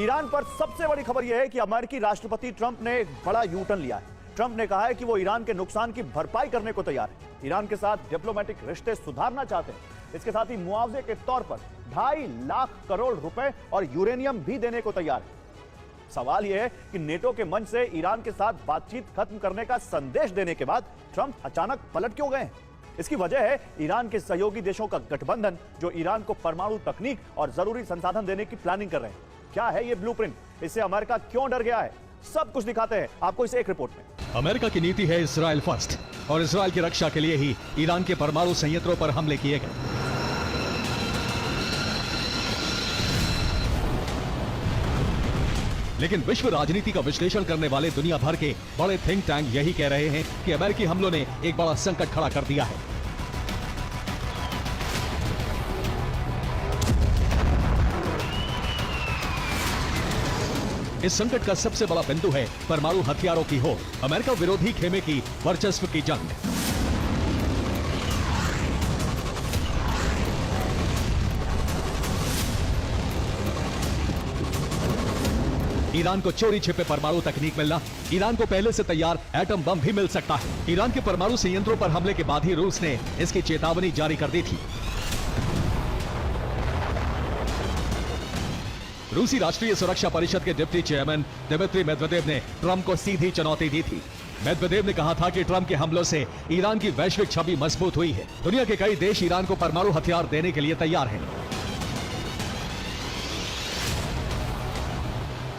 Iran पर सबसे बड़ी खबर यह है कि अमेरिकी राष्ट्रपति ट्रंप ने एक बड़ा यू टर्न लिया है। ट्रंप ने कहा है कि वो ईरान के नुकसान की भरपाई करने को तैयार है। ईरान के साथ डिप्लोमेटिक रिश्ते सुधारना चाहते हैं। इसके साथ ही मुआवजे के तौर पर 2.5 लाख करोड़ रुपए और यूरेनियम भी देने को तैयार है। सवाल यह है कि नेटो के मंच से ईरान के साथ बातचीत खत्म करने का संदेश देने के बाद ट्रंप अचानक पलट क्यों गए? इसकी वजह है ईरान के सहयोगी देशों का गठबंधन, जो ईरान को परमाणु तकनीक और जरूरी संसाधन देने की प्लानिंग कर रहे हैं। क्या है ये ब्लूप्रिंट? इससे अमेरिका क्यों डर गया है? सब कुछ दिखाते हैं आपको इस एक रिपोर्ट में। अमेरिका की नीति है इजराइल फर्स्ट, और इजराइल की रक्षा के लिए ही ईरान के परमाणु संयंत्रों पर हमले किए गए। लेकिन विश्व राजनीति का विश्लेषण करने वाले दुनिया भर के बड़े थिंक टैंक यही कह रहे हैं कि अमेरिकी हमलों ने एक बड़ा संकट खड़ा कर दिया है। इस संकट का सबसे बड़ा बिंदु है परमाणु हथियारों की होड़, अमेरिका विरोधी खेमे की वर्चस्व की जंग। ईरान को चोरी छिपे परमाणु तकनीक मिलना, ईरान को पहले से तैयार एटम बम भी मिल सकता है। ईरान के परमाणु संयंत्रों पर हमले के बाद ही रूस ने इसकी चेतावनी जारी कर दी थी। रूसी राष्ट्रीय सुरक्षा परिषद के डिप्टी चेयरमैन दिमित्री मेदवेदेव ने ट्रंप को सीधी चुनौती दी थी। मेदवेदेव ने कहा था कि ट्रंप के हमलों से ईरान की वैश्विक छवि मजबूत हुई है। दुनिया के कई देश ईरान को परमाणु हथियार देने के लिए तैयार हैं।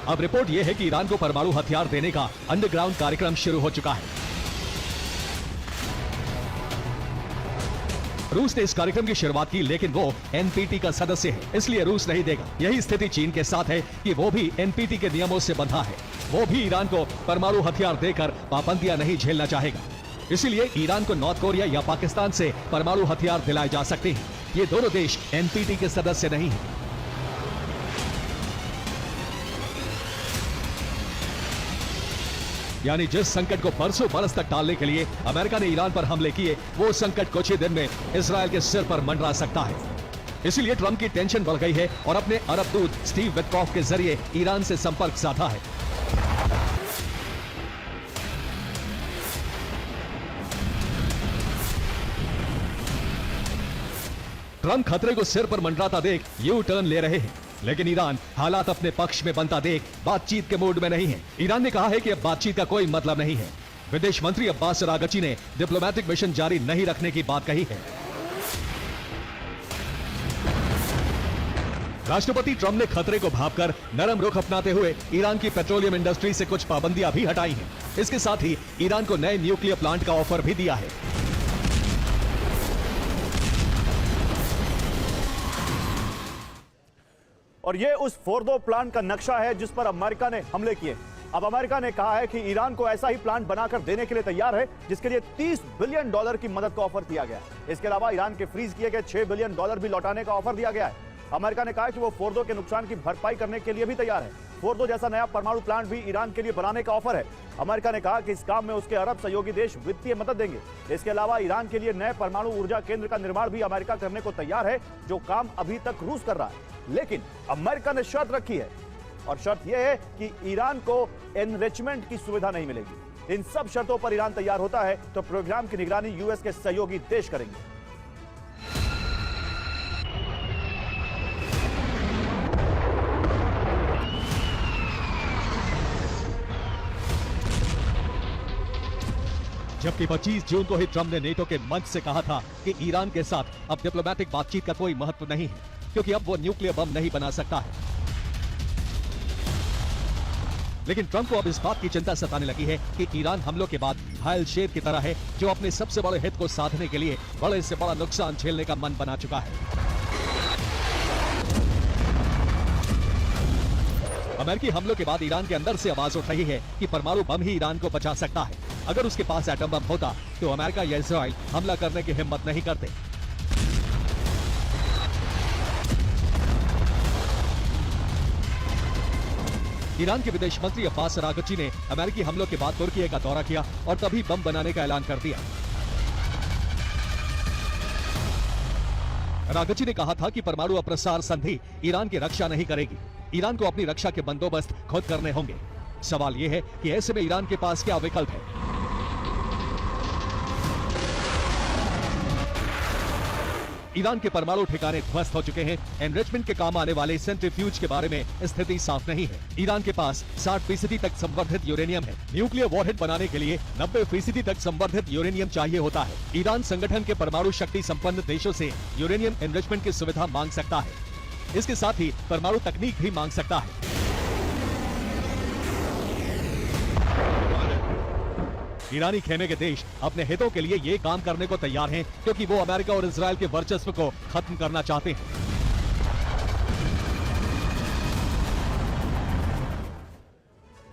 अब रिपोर्ट यह है कि ईरान को परमाणु हथियार देने का अंडरग्राउंड कार्यक्रम शुरू हो चुका है। रूस ने इस कार्यक्रम की शुरुआत की, लेकिन वो एनपीटी का सदस्य है, इसलिए रूस नहीं देगा। यही स्थिति चीन के साथ है कि वो भी एनपीटी के नियमों से बंधा है। वो भी ईरान को परमाणु हथियार देकर पाबंदियां नहीं झेलना चाहेगा। इसीलिए ईरान को नॉर्थ कोरिया या पाकिस्तान से परमाणु हथियार दिलाए जा सकते हैं। ये दोनों देश एनपीटी के सदस्य नहीं हैं। यानी जिस संकट को बरसों बरस तक टालने के लिए अमेरिका ने ईरान पर हमले किए, वो संकट कुछ ही दिन में इजरायल के सिर पर मंडरा सकता है। इसीलिए ट्रंप की टेंशन बढ़ गई है और अपने अरब दूत स्टीव विटकॉफ के जरिए ईरान से संपर्क साधा है। ट्रंप खतरे को सिर पर मंडराता देख यू टर्न ले रहे हैं, लेकिन ईरान हालात अपने पक्ष में बनता देख बातचीत के मूड में नहीं है। ईरान ने कहा है कि अब बातचीत का कोई मतलब नहीं है। विदेश मंत्री अब्बास अरागची ने डिप्लोमेटिक मिशन जारी नहीं रखने की बात कही है। राष्ट्रपति ट्रंप ने खतरे को भांपकर नरम रुख अपनाते हुए ईरान की पेट्रोलियम इंडस्ट्री से कुछ पाबंदियां भी हटाई हैं। इसके साथ ही ईरान को नए न्यूक्लियर प्लांट का ऑफर भी दिया है। और ये उस फोर्दो प्लांट का नक्शा है जिस पर अमेरिका ने हमले किए। अब अमेरिका ने कहा है कि ईरान को ऐसा ही प्लांट बनाकर देने के लिए तैयार है, जिसके लिए $30 बिलियन की मदद का ऑफर किया गया है। इसके अलावा ईरान के फ्रीज किए गए $6 बिलियन भी लौटाने का ऑफर दिया गया है। अमेरिका ने कहा कि वो फोर्दो के नुकसान की भरपाई करने के लिए भी तैयार है। फोर्दो जैसा नया परमाणु प्लांट भी ईरान के लिए बनाने का ऑफर है। अमेरिका ने कहा कि इस काम में उसके अरब सहयोगी देश वित्तीय मदद देंगे। इसके अलावा ईरान के लिए नए परमाणु ऊर्जा केंद्र का निर्माण भी अमेरिका करने को तैयार है, जो काम अभी तक रूस कर रहा है। लेकिन अमेरिका ने शर्त रखी है, और शर्त यह है कि ईरान को एनरिचमेंट की सुविधा नहीं मिलेगी। इन सब शर्तों पर ईरान तैयार होता है तो प्रोग्राम की निगरानी यूएस के सहयोगी देश करेंगे। जबकि 25 जून को ही ट्रंप ने नेटो के मंच से कहा था कि ईरान के साथ अब डिप्लोमेटिक बातचीत का कोई महत्व नहीं है, क्योंकि अब वो न्यूक्लियर बम नहीं बना सकता है। लेकिन ट्रंप को अब इस बात की चिंता सताने लगी है कि ईरान हमलों के बाद घायल शेर की तरह है, जो अपने सबसे बड़े हित को साधने के लिए बड़े से बड़ा नुकसान झेलने का मन बना चुका है। अमेरिकी हमलों के बाद ईरान के अंदर से आवाज उठ रही है कि परमाणु बम ही ईरान को बचा सकता है। अगर उसके पास एटम बम होता तो अमेरिका या इजराइल हमला करने की हिम्मत नहीं करते। ईरान के विदेश मंत्री अब्बास अरागची ने अमेरिकी हमलों के बाद तुर्की का दौरा किया और तभी बम बनाने का ऐलान कर दिया। अरागची ने कहा था कि परमाणु अप्रसार संधि ईरान की रक्षा नहीं करेगी। ईरान को अपनी रक्षा के बंदोबस्त खुद करने होंगे। सवाल यह है कि ऐसे में ईरान के पास क्या विकल्प है। ईरान के परमाणु ठिकाने ध्वस्त हो चुके हैं। एनरिचमेंट के काम आने वाले सेंट्रीफ्यूज के बारे में स्थिति साफ नहीं है। ईरान के पास 60% तक संवर्धित यूरेनियम है। न्यूक्लियर वॉरहेड बनाने के लिए 90% तक संवर्धित यूरेनियम चाहिए होता है। ईरान संगठन के परमाणु शक्ति संपन्न देशों से यूरेनियम एनरिचमेंट की सुविधा मांग सकता है। इसके साथ ही परमाणु तकनीक भी मांग सकता है। ईरानी खेमे के देश अपने हितों के लिए ये काम करने को तैयार हैं, क्योंकि वो अमेरिका और इजराइल के वर्चस्व को खत्म करना चाहते हैं।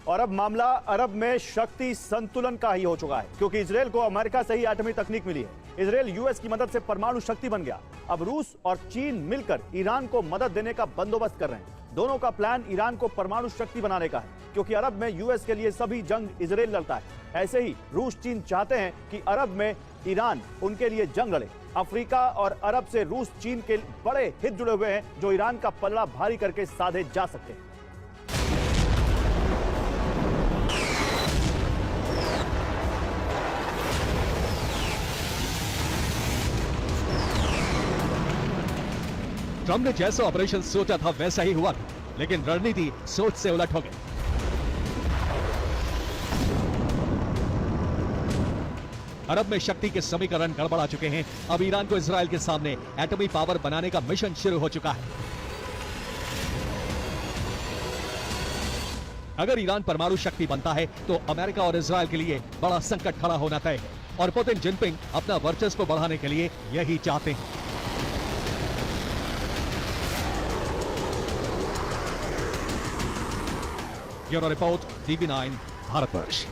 और अब मामला अरब में शक्ति संतुलन का ही हो चुका है, क्योंकि इजराइल को अमेरिका से ही एटमी तकनीक मिली है। इजराइल यूएस की मदद से परमाणु शक्ति बन गया। अब रूस और चीन मिलकर ईरान को मदद देने का बंदोबस्त कर रहे हैं। दोनों का प्लान ईरान को परमाणु शक्ति बनाने का है, क्योंकि अरब में यूएस के लिए सभी जंग इजराइल लड़ता है। ऐसे ही रूस चीन चाहते हैं कि अरब में ईरान उनके लिए जंग लड़े। अफ्रीका और अरब से रूस चीन के बड़े हित जुड़े हुए हैं, जो ईरान का पलड़ा भारी करके साधे जा सकते हैं। ट्रंप ने जैसा ऑपरेशन सोचा था वैसा ही हुआ था, लेकिन रणनीति सोच से उलट हो गई। अरब में शक्ति के समीकरण गड़बड़ा चुके हैं। अब ईरान को इजराइल के सामने एटमी पावर बनाने का मिशन शुरू हो चुका है। अगर ईरान परमाणु शक्ति बनता है तो अमेरिका और इजराइल के लिए बड़ा संकट खड़ा होना तय है, और पुतिन जिनपिंग अपना वर्चस्व बढ़ाने के लिए यही चाहते हैं। Bureau report, TV9 Bharatvarsh.